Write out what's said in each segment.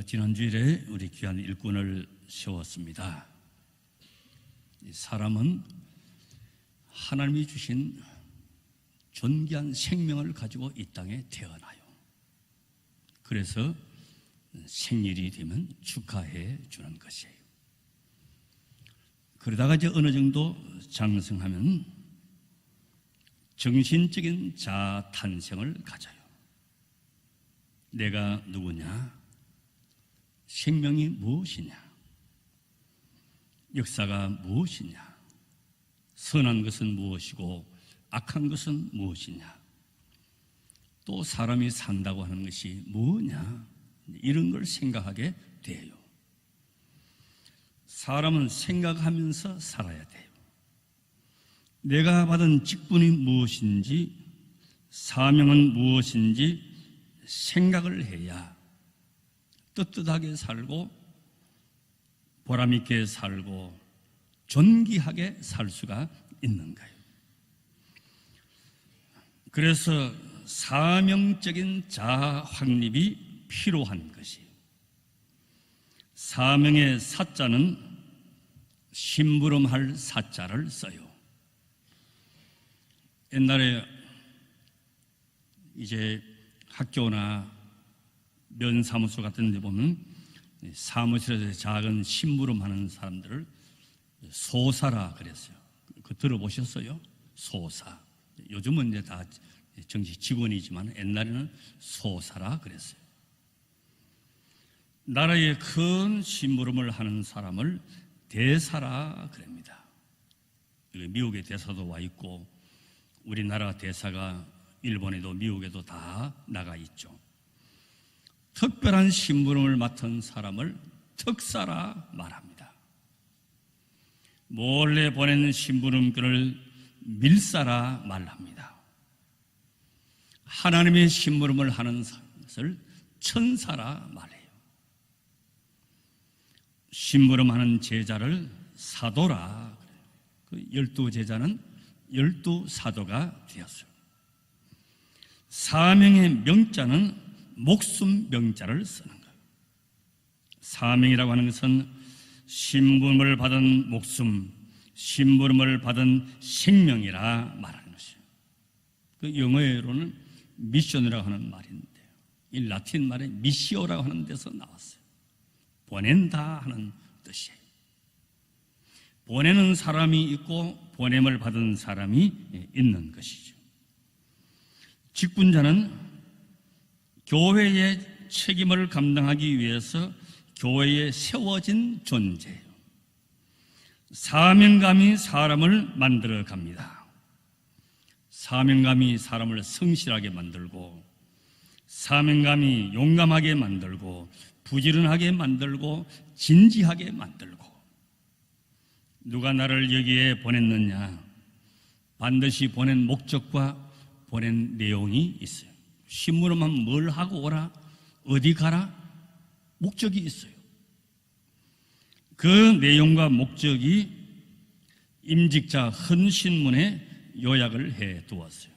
지난주일에 우리 귀한 일꾼을 세웠습니다. 사람은 하나님이 주신 존귀한 생명을 가지고 이 땅에 태어나요. 그래서 생일이 되면 축하해 주는 것이에요. 그러다가 이제 어느 정도 장성하면 정신적인 자아 탄생을 가져요. 내가 누구냐? 생명이 무엇이냐? 역사가 무엇이냐? 선한 것은 무엇이고 악한 것은 무엇이냐? 또 사람이 산다고 하는 것이 뭐냐? 이런 걸 생각하게 돼요. 사람은 생각하면서 살아야 돼요. 내가 받은 직분이 무엇인지, 사명은 무엇인지 생각을 해야 떳떳하게 살고 보람있게 살고 존귀하게 살 수가 있는 거예요. 그래서 사명적인 자아 확립이 필요한 것이에요. 사명의 사자는 심부름할 사자를 써요. 옛날에 이제 학교나 면사무소 같은 데 보면 사무실에서 작은 심부름하는 사람들을 소사라 그랬어요. 그거 들어보셨어요? 소사. 요즘은 이제 다 정식 직원이지만 옛날에는 소사라 그랬어요. 나라의 큰 심부름을 하는 사람을 대사라 그럽니다. 미국의 대사도 와 있고 우리나라 대사가 일본에도 미국에도 다 나가 있죠. 특별한 심부름을 맡은 사람을 특사라 말합니다. 몰래 보낸 심부름꾼을 밀사라 말합니다. 하나님의 심부름을 하는 것을 천사라 말해요. 심부름하는 제자를 사도라 그래요. 그 12제자는 12사도가 되었어요. 사명의 명자는 목숨 명자를 쓰는 거예요. 사명이라고 하는 것은 심부름을 받은 목숨, 심부름을 받은 생명이라 말하는 것이에요. 그 영어로는 미션이라고 하는 말인데요. 이 라틴 말에 미시오라고 하는 데서 나왔어요. 보낸다 하는 뜻이에요. 보내는 사람이 있고 보냄을 받은 사람이 있는 것이죠. 직분자는 교회의 책임을 감당하기 위해서 교회에 세워진 존재예요. 사명감이 사람을 만들어 갑니다. 사명감이 사람을 성실하게 만들고, 사명감이 용감하게 만들고, 부지런하게 만들고, 진지하게 만들고. 누가 나를 여기에 보냈느냐? 반드시 보낸 목적과 보낸 내용이 있어요. 심부름하면 뭘 하고 오라? 어디 가라? 목적이 있어요. 그 내용과 목적이 임직자 헌신문에 요약을 해 두었어요.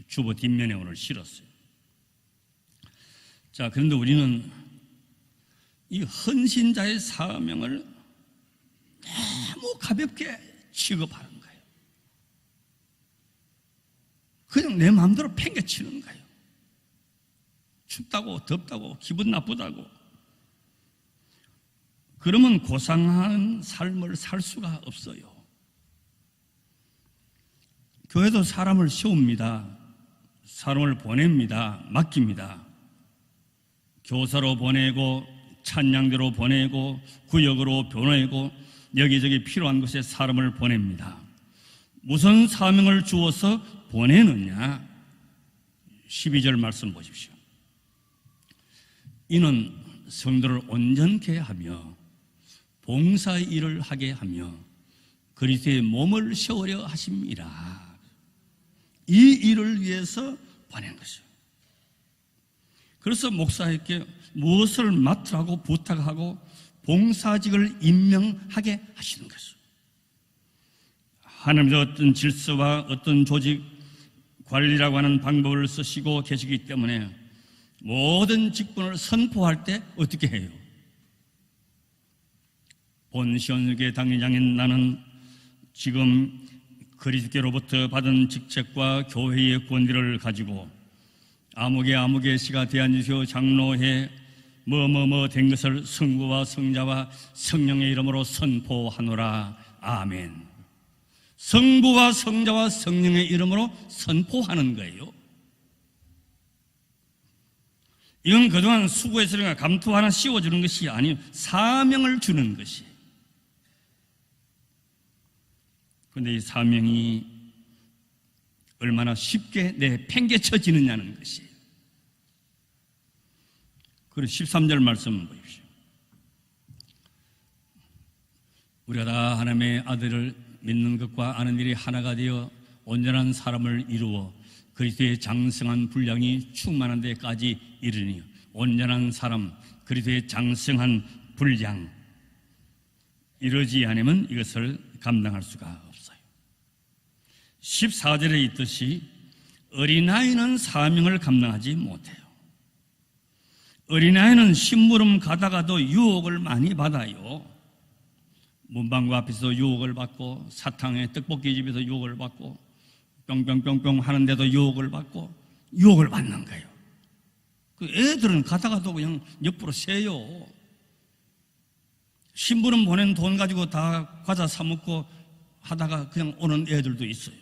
주보 뒷면에 오늘 실었어요. 자, 그런데 우리는 이 헌신자의 사명을 너무 가볍게 취급하는 거예요. 그냥 내 마음대로 팽개치는 거예요. 춥다고 덥다고 기분 나쁘다고. 그러면 고상한 삶을 살 수가 없어요. 교회도 사람을 세웁니다. 사람을 보냅니다. 맡깁니다. 교사로 보내고 찬양대로 보내고 구역으로 보내고 여기저기 필요한 곳에 사람을 보냅니다. 무슨 사명을 주어서 보내느냐? 12절 말씀 보십시오. 이는 성도를 온전케 하며 봉사의 일을 하게 하며 그리스도의 몸을 세우려 하심이라. 이 일을 위해서 보낸 것이죠. 그래서 목사에게 무엇을 맡으라고 부탁하고 봉사직을 임명하게 하시는 것이죠. 하나님의 어떤 질서와 어떤 조직 관리라고 하는 방법을 쓰시고 계시기 때문에 모든 직분을 선포할 때 어떻게 해요? 본 시온교회 당회장인 나는 지금 그리스도께로부터 받은 직책과 교회의 권위를 가지고 아무개 씨가 대한지교 장로회 뭐뭐뭐 된 것을 성부와 성자와 성령의 이름으로 선포하노라. 아멘. 성부와 성자와 성령의 이름으로 선포하는 거예요. 이건 그동안 수고했으니까 감투 하나 씌워주는 것이 아니에요. 사명을 주는 것이. 그런데 이 사명이 얼마나 쉽게 내팽개쳐지느냐는 것이에요. 그리고 13절 말씀 보십시오. 우리가 다 하나님의 아들을 믿는 것과 아는 일이 하나가 되어 온전한 사람을 이루어 그리스도의 장성한 분량이 충만한 데까지 이르니, 온전한 사람, 그리스도의 장성한 분량, 이러지 않으면 이것을 감당할 수가 없어요. 14절에 있듯이 어린아이는 사명을 감당하지 못해요. 어린아이는 심부름 가다가도 유혹을 많이 받아요. 문방구 앞에서 유혹을 받고, 사탕의 떡볶이 집에서 유혹을 받고, 뿅뿅뿅뿅 하는데도 유혹을 받고, 유혹을 받는 거예요. 그 애들은 가다가도 그냥 옆으로 새요. 심부름 보낸 돈 가지고 다 과자 사 먹고 하다가 그냥 오는 애들도 있어요.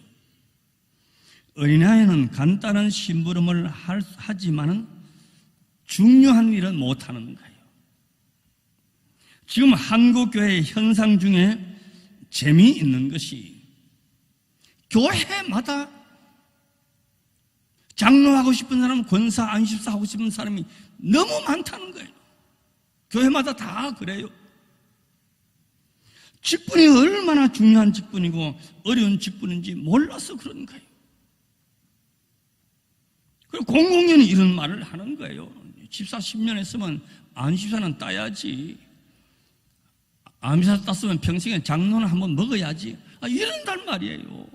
어린아이는 간단한 심부름을 하지만은 중요한 일은 못하는 거예요. 지금 한국교회의 현상 중에 재미있는 것이 교회마다 장로하고 싶은 사람, 권사, 안식사 하고 싶은 사람이 너무 많다는 거예요. 교회마다 다 그래요. 직분이 얼마나 중요한 직분이고 어려운 직분인지 몰라서 그런 거예요. 그리고 공공연히 이런 말을 하는 거예요. 집사 10년 했으면 안식사는 따야지. 안식사 땄으면 평생에 장로는 한번 먹어야지. 이런단 말이에요.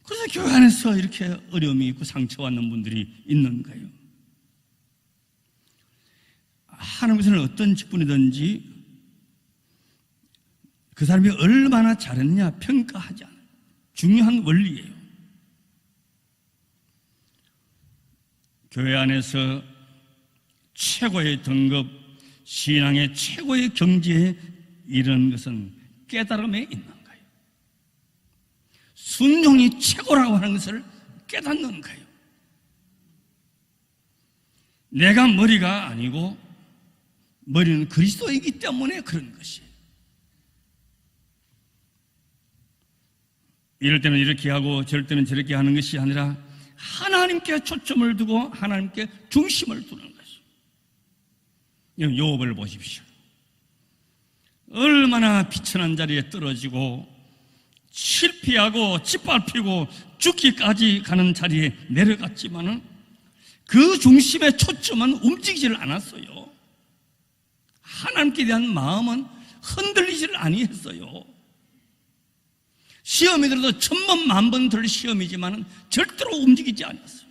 그래서 교회 안에서 이렇게 어려움이 있고 상처받는 분들이 있는 거예요. 하나님께서는 어떤 직분이든지 그 사람이 얼마나 잘했냐 평가하지 않아요. 중요한 원리예요. 교회 안에서 최고의 등급, 신앙의 최고의 경지에 이르는 것은 깨달음에 있는 거예요. 순종이 최고라고 하는 것을 깨닫는 거예요. 내가 머리가 아니고 머리는 그리스도이기 때문에 그런 것이에요. 이럴 때는 이렇게 하고 저럴 때는 저렇게 하는 것이 아니라 하나님께 초점을 두고 하나님께 중심을 두는 것이에요. 욥을 보십시오. 얼마나 비천한 자리에 떨어지고 실패하고 짓밟히고 죽기까지 가는 자리에 내려갔지만은 그 중심의 초점은 움직이질 않았어요. 하나님께 대한 마음은 흔들리질 아니했어요. 시험이 들어도 1000번, 10,000번 들 시험이지만 절대로 움직이지 않았어요.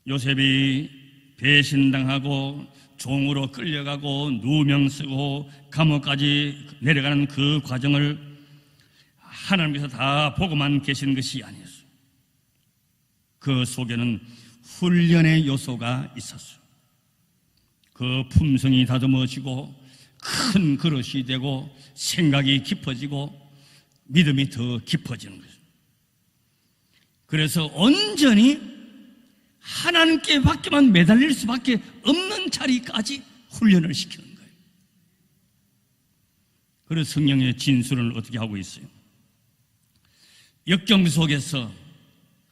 요셉이 배신당하고 종으로 끌려가고 누명 쓰고 감옥까지 내려가는 그 과정을 하나님께서 다 보고만 계시는 것이 아니었어요. 그 속에는 훈련의 요소가 있었어요. 그 품성이 다듬어지고 큰 그릇이 되고 생각이 깊어지고 믿음이 더 깊어지는 거죠. 그래서 온전히 하나님께 밖에만 매달릴 수밖에 없는 자리까지 훈련을 시키는 거예요. 그래서 성령의 진술을 어떻게 하고 있어요? 역경 속에서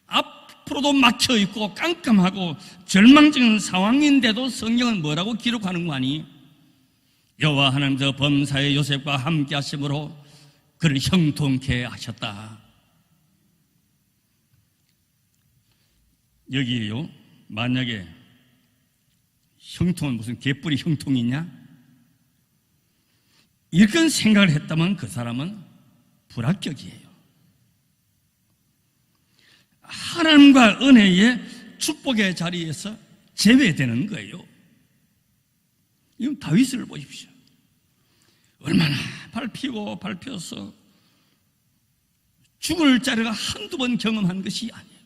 앞으로도 막혀있고 깜깜하고 절망적인 상황인데도 성경은 뭐라고 기록하는 거 아니? 여호와 하나님께서 범사의 요셉과 함께 하심으로 그를 형통케 하셨다. 여기에요. 만약에 형통은 무슨 개뿔이 형통이냐? 이런 생각을 했다면 그 사람은 불합격이에요. 하나님과 은혜의 축복의 자리에서 제외되는 거예요. 이건 다윗을 보십시오. 얼마나 밟히고 밟혀서 죽을 자리가 한두 번 경험한 것이 아니에요.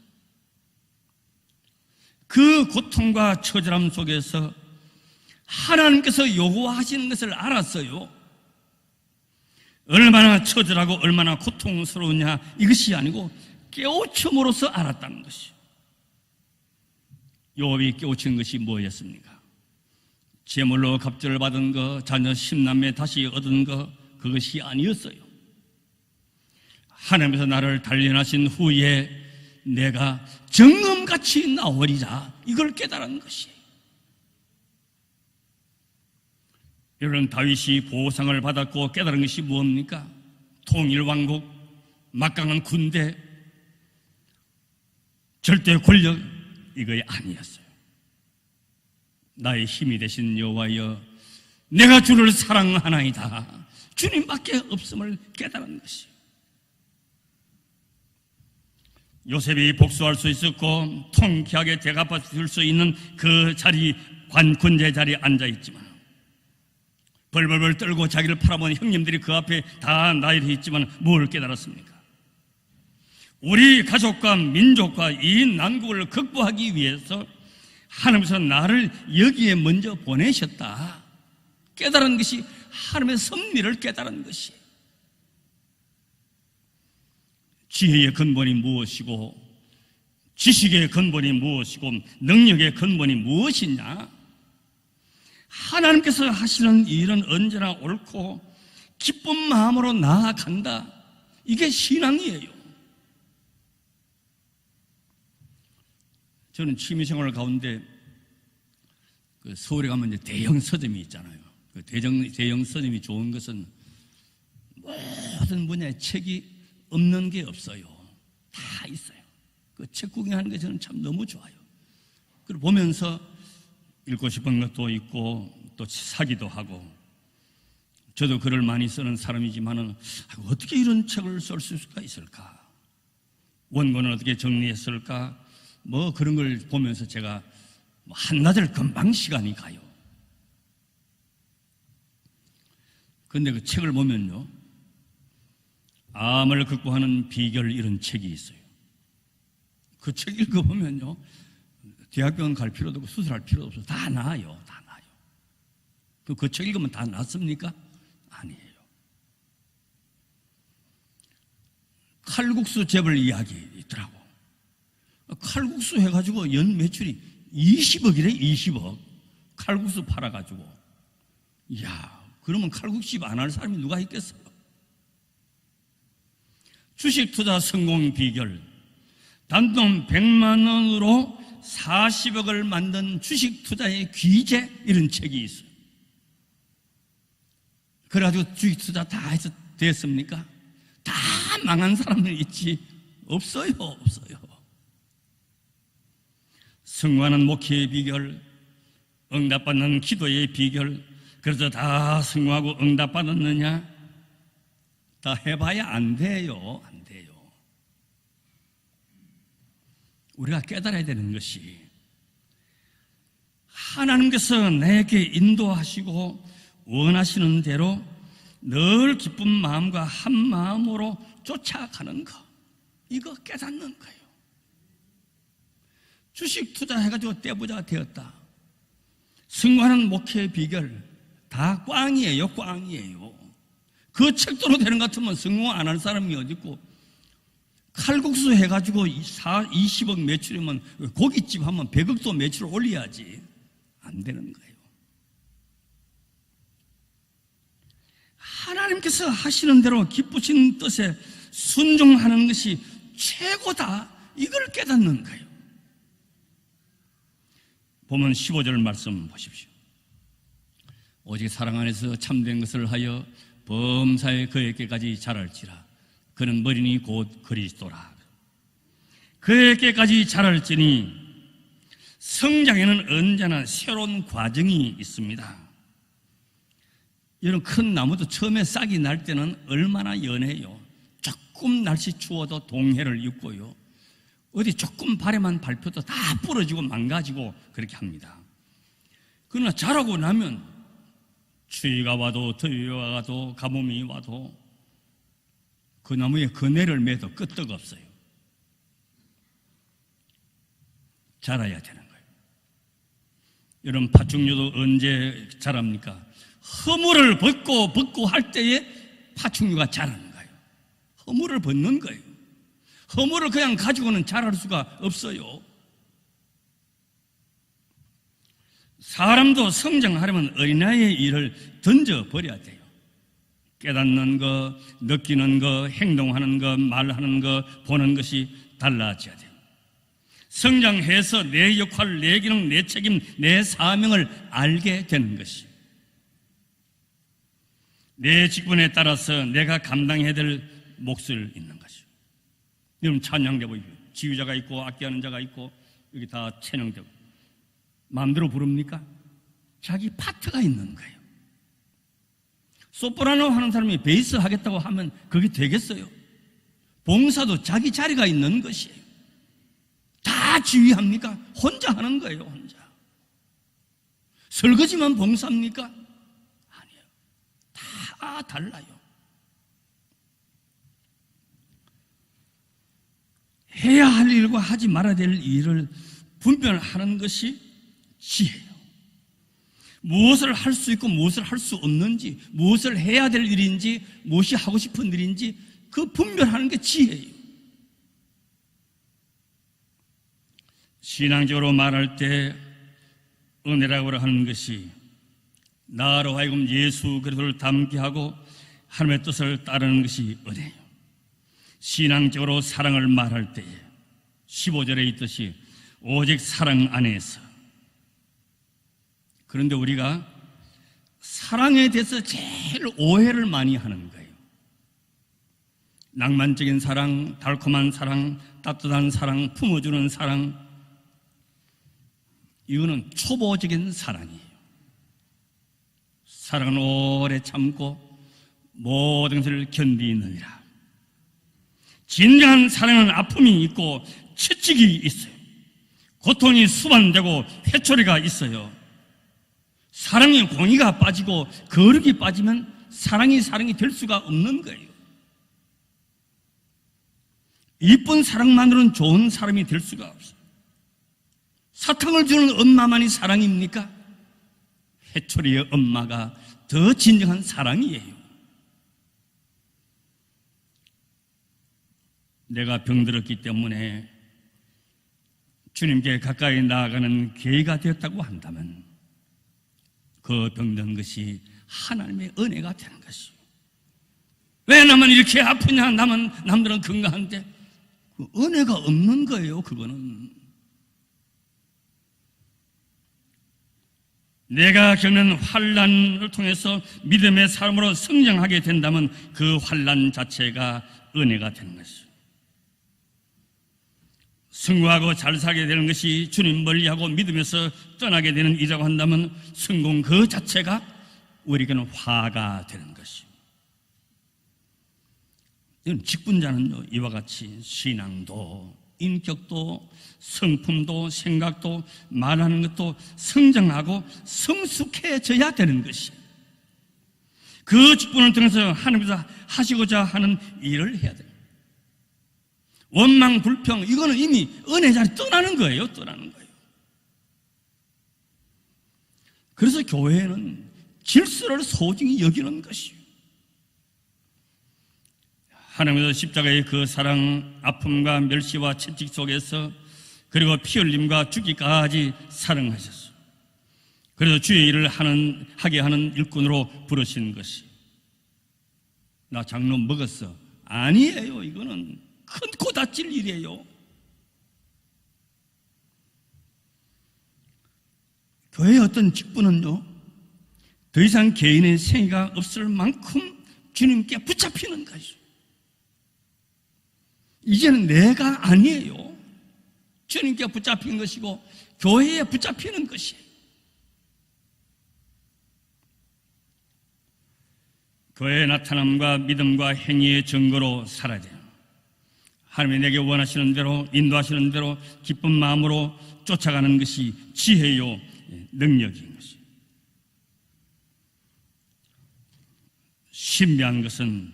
그 고통과 처절함 속에서 하나님께서 요구하시는 것을 알았어요. 얼마나 처절하고 얼마나 고통스러우냐, 이것이 아니고 깨우침으로써 알았다는 것이요. 요압이 깨우친 것이 뭐였습니까? 제물로 갑절을 받은 거, 자녀 10남매 다시 얻은 거, 그것이 아니었어요. 하나님께서 나를 단련하신 후에 내가 정금같이 나오리라, 이걸 깨달은 것이에요. 여러분, 다윗이 보상을 받았고 깨달은 것이 무엇입니까? 통일왕국, 막강한 군대, 절대 권력, 이거 아니었어요. 나의 힘이 되신 여호와여, 내가 주를 사랑하나이다, 주님밖에 없음을 깨달은 것이에요. 요셉이 복수할 수 있었고 통쾌하게 대갚아줄 수 있는 그 자리, 군대 자리에 앉아있지만, 벌벌벌 떨고 자기를 팔아본 형님들이 그 앞에 다 나열해 있지만 뭘 깨달았습니까? 우리 가족과 민족과 이 난국을 극복하기 위해서 하나님께서 나를 여기에 먼저 보내셨다, 깨달은 것이 하나님의 섭리를 깨달은 것이에요. 지혜의 근본이 무엇이고 지식의 근본이 무엇이고 능력의 근본이 무엇이냐? 하나님께서 하시는 일은 언제나 옳고 기쁜 마음으로 나아간다, 이게 신앙이에요. 저는 취미생활 가운데 서울에 가면 이제 대형 서점이 있잖아요. 그 대형 서점이 좋은 것은 모든 분야의 책이 없는 게 없어요. 다 있어요. 그 책 구경하는 게 저는 참 너무 좋아요. 그리고 보면서 읽고 싶은 것도 있고 또 사기도 하고, 저도 글을 많이 쓰는 사람이지만은 어떻게 이런 책을 쓸 수가 있을까? 원고는 어떻게 정리했을까? 뭐 그런 걸 보면서 제가 한나절 금방 시간이 가요. 그런데 그 책을 보면요, 암을 극복하는 비결, 이런 책이 있어요. 그 책 읽어보면요, 대학병원 갈 필요도 없고 수술할 필요도 없어요. 다 나아요. 다 나아요. 그 책 읽으면 다 낫습니까? 아니에요. 칼국수 재벌 이야기 있더라고. 칼국수 해가지고 연 매출이 20억이래, 20억. 칼국수 팔아가지고. 이야, 그러면 칼국수집 안 할 사람이 누가 있겠어요? 주식 투자 성공 비결. 단돈 100만 원으로 40억을 만든 주식 투자의 귀재, 이런 책이 있어요. 그래가지고 주식 투자 다 해서 됐습니까? 다 망한 사람은 있지, 없어요, 없어요. 성공하는 목회의 비결, 응답받는 기도의 비결. 그래서 다 성공하고 응답받았느냐? 다 해봐야 안 돼요, 안 돼요. 우리가 깨달아야 되는 것이, 하나님께서 내게 인도하시고 원하시는 대로 늘 기쁜 마음과 한 마음으로 쫓아가는 것, 이거 깨닫는 거예요. 주식 투자해가지고 떼부자가 되었다, 성공하는 목회의 비결, 다 꽝이에요, 꽝이에요. 그 책도로 되는 것 같으면 성공 안 할 사람이 어디 있고, 칼국수 해가지고 20억 매출이면 고깃집 하면 100억도 매출을 올려야지. 안 되는 거예요. 하나님께서 하시는 대로 기쁘신 뜻에 순종하는 것이 최고다, 이걸 깨닫는 거예요. 보면 15절 말씀 보십시오. 오직 사랑 안에서 참된 것을 하여 범사에 그에게까지 자랄지라. 그는 머리니 곧 그리스도라. 그에게까지 자랄지니, 성장에는 언제나 새로운 과정이 있습니다. 이런 큰 나무도 처음에 싹이 날 때는 얼마나 연해요. 조금 날씨 추워도 동해를 입고요, 어디 조금 바래만 밟혀도 다 부러지고 망가지고 그렇게 합니다. 그러나 자라고 나면 추위가 와도 더위가 와도 가뭄이 와도 그 나무에 그네를 매도 끄떡 없어요. 자라야 되는 거예요. 여러분, 파충류도 언제 자랍니까? 허물을 벗고 할 때에 파충류가 자라는 거예요. 허물을 벗는 거예요. 허물을 그냥 가지고는 자랄 수가 없어요. 사람도 성장하려면 어린아이의 일을 던져버려야 돼요. 깨닫는 거, 느끼는 거, 행동하는 거, 말하는 거, 보는 것이 달라져야 돼요. 성장해서 내 역할, 내 기능, 내 책임, 내 사명을 알게 되는 것이, 내 직분에 따라서 내가 감당해야 될 몫을 있는 것이요. 여러분, 찬양대 보십시오. 지휘자가 있고 악기하는 자가 있고 여기 다 찬양되고 마음대로 부릅니까? 자기 파트가 있는 거예요. 소프라노 하는 사람이 베이스 하겠다고 하면 그게 되겠어요? 봉사도 자기 자리가 있는 것이에요. 다 지휘합니까? 혼자 하는 거예요, 혼자. 설거지만 봉사합니까? 아니에요. 다 달라요. 해야 할 일과 하지 말아야 될 일을 분별하는 것이 지혜예요. 무엇을 할 수 있고 무엇을 할 수 없는지, 무엇을 해야 될 일인지, 무엇이 하고 싶은 일인지 그 분별하는 게 지혜예요. 신앙적으로 말할 때 은혜라고 하는 것이 나로 하여금 예수 그리스도를 닮게 하고 하나님의 뜻을 따르는 것이 은혜예요. 신앙적으로 사랑을 말할 때에 15절에 있듯이 오직 사랑 안에서. 그런데 우리가 사랑에 대해서 제일 오해를 많이 하는 거예요. 낭만적인 사랑, 달콤한 사랑, 따뜻한 사랑, 품어주는 사랑, 이거는 초보적인 사랑이에요. 사랑은 오래 참고 모든 것을 견디느니라. 진정한 사랑은 아픔이 있고 채찍이 있어요. 고통이 수반되고 회초리가 있어요. 사랑에 공의가 빠지고 거룩이 빠지면 사랑이 될 수가 없는 거예요. 이쁜 사랑만으로는 좋은 사람이 될 수가 없어요. 사탕을 주는 엄마만이 사랑입니까? 회초리의 엄마가 더 진정한 사랑이에요. 내가 병들었기 때문에 주님께 가까이 나아가는 계기가 되었다고 한다면 그 병든 것이 하나님의 은혜가 되는 것이요. 왜 나만 이렇게 아프냐? 남들은 건강한데 그 은혜가 없는 거예요. 그거는 내가 겪는 환난을 통해서 믿음의 삶으로 성장하게 된다면 그 환난 자체가 은혜가 되는 것이요. 승부하고 잘 살게 되는 것이 주님 멀리하고 믿음에서 떠나게 되는 일이라고 한다면 성공 그 자체가 우리에게는 화가 되는 것이요. 직분자는요, 이와 같이 신앙도 인격도 성품도 생각도 말하는 것도 성장하고 성숙해져야 되는 것이에요. 그 직분을 통해서 하나님께서 하시고자 하는 일을 해야 돼요. 원망, 불평, 이거는 이미 은혜 자리 떠나는 거예요. 그래서 교회는 질서를 소중히 여기는 것이에요. 하나님께서 십자가의 그 사랑, 아픔과 멸시와 채찍 속에서 그리고 피 흘림과 죽기까지 사랑하셨어요. 그래서 주의 일을 하게 하는 일꾼으로 부르신 것이, 나 장로 먹었어. 아니에요. 이거는 큰 코 다칠 일이에요. 교회의 어떤 직분은요, 더 이상 개인의 생애가 없을 만큼 주님께 붙잡히는 것이죠. 이제는 내가 아니에요. 주님께 붙잡힌 것이고 교회에 붙잡히는 것이에요. 교회의 나타남과 믿음과 행위의 증거로 살아야 돼요. 하나님이 내게 원하시는 대로, 인도하시는 대로 기쁜 마음으로 쫓아가는 것이 지혜요 능력인 것이에요. 신비한 것은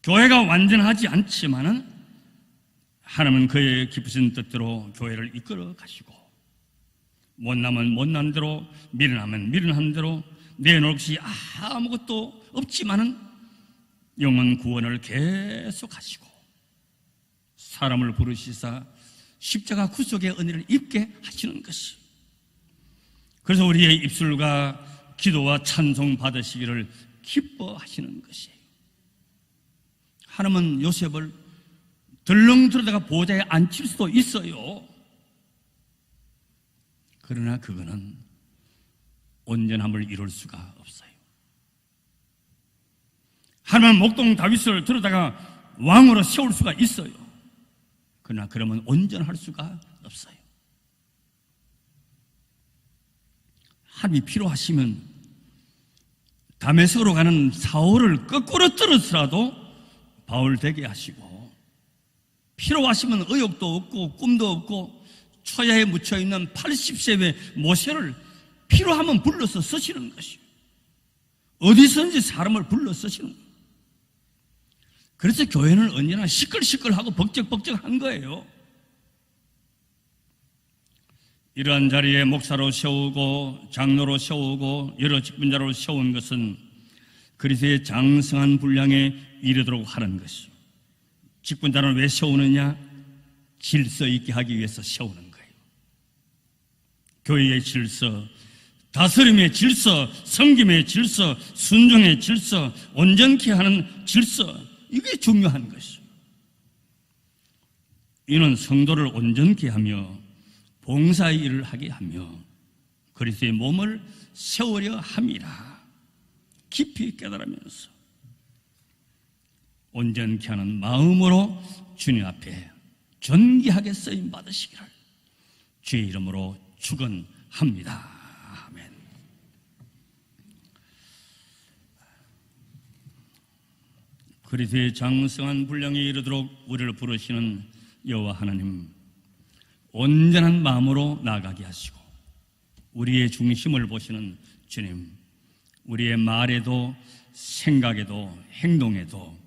교회가 완전하지 않지만은 하나님은 그의 기쁘신 뜻대로 교회를 이끌어 가시고, 못나면 못난 대로, 미련하면 미련한 대로, 내놓을 것이 아무것도 없지만은 영원 구원을 계속 하시고, 사람을 부르시사 십자가 구속의 은혜를 입게 하시는 것이, 그래서 우리의 입술과 기도와 찬송 받으시기를 기뻐하시는 것이에요. 하나님은 요셉을 덜렁들어다가 보좌에 앉힐 수도 있어요. 그러나 그거는 온전함을 이룰 수가 없어요. 하나님은 목동 다윗을 들어다가 왕으로 세울 수가 있어요. 그러나 그러면 온전할 수가 없어요. 하나님이 필요하시면 다메섹으로 가는 사울을 거꾸로 떨어서라도 바울 되게 하시고, 필요하시면 의욕도 없고 꿈도 없고 초야에 묻혀있는 80세의 모세를 필요하면 불러서 쓰시는 것이에요. 어디서든지 사람을 불러 쓰시는 거예요. 그래서 교회는 언제나 시끌시끌하고 벅적벅적한 거예요. 이러한 자리에 목사로 세우고 장로로 세우고 여러 직분자로 세운 것은 그리스도의 장성한 분량에 이르도록 하는 것이요, 직분자는 왜 세우느냐? 질서 있게 하기 위해서 세우는 거예요. 교회의 질서, 다스림의 질서, 섬김의 질서, 순종의 질서, 온전케 하는 질서, 이게 중요한 것이요. 이는 성도를 온전케 하며 봉사의 일을 하게 하며 그리스도의 몸을 세우려 함이라. 깊이 깨달으면서 온전케 하는 마음으로 주님 앞에 존귀하게 쓰임 받으시기를 주의 이름으로 축원합니다. 아멘. 그리스도의 장성한 분량에 이르도록 우리를 부르시는 여호와 하나님, 온전한 마음으로 나아가게 하시고 우리의 중심을 보시는 주님, 우리의 말에도 생각에도 행동에도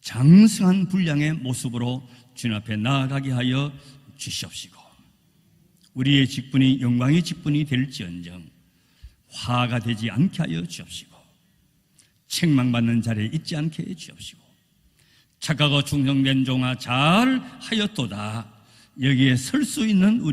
장성한 분량의 모습으로 주님 앞에 나아가게 하여 주시옵시고, 우리의 직분이 영광의 직분이 될지언정 화가 되지 않게 하여 주옵시고, 책망받는 자리에 있지 않게 해 주옵시고, 착하고 충성된 종아 잘 하였도다 여기에 설 수 있는 우리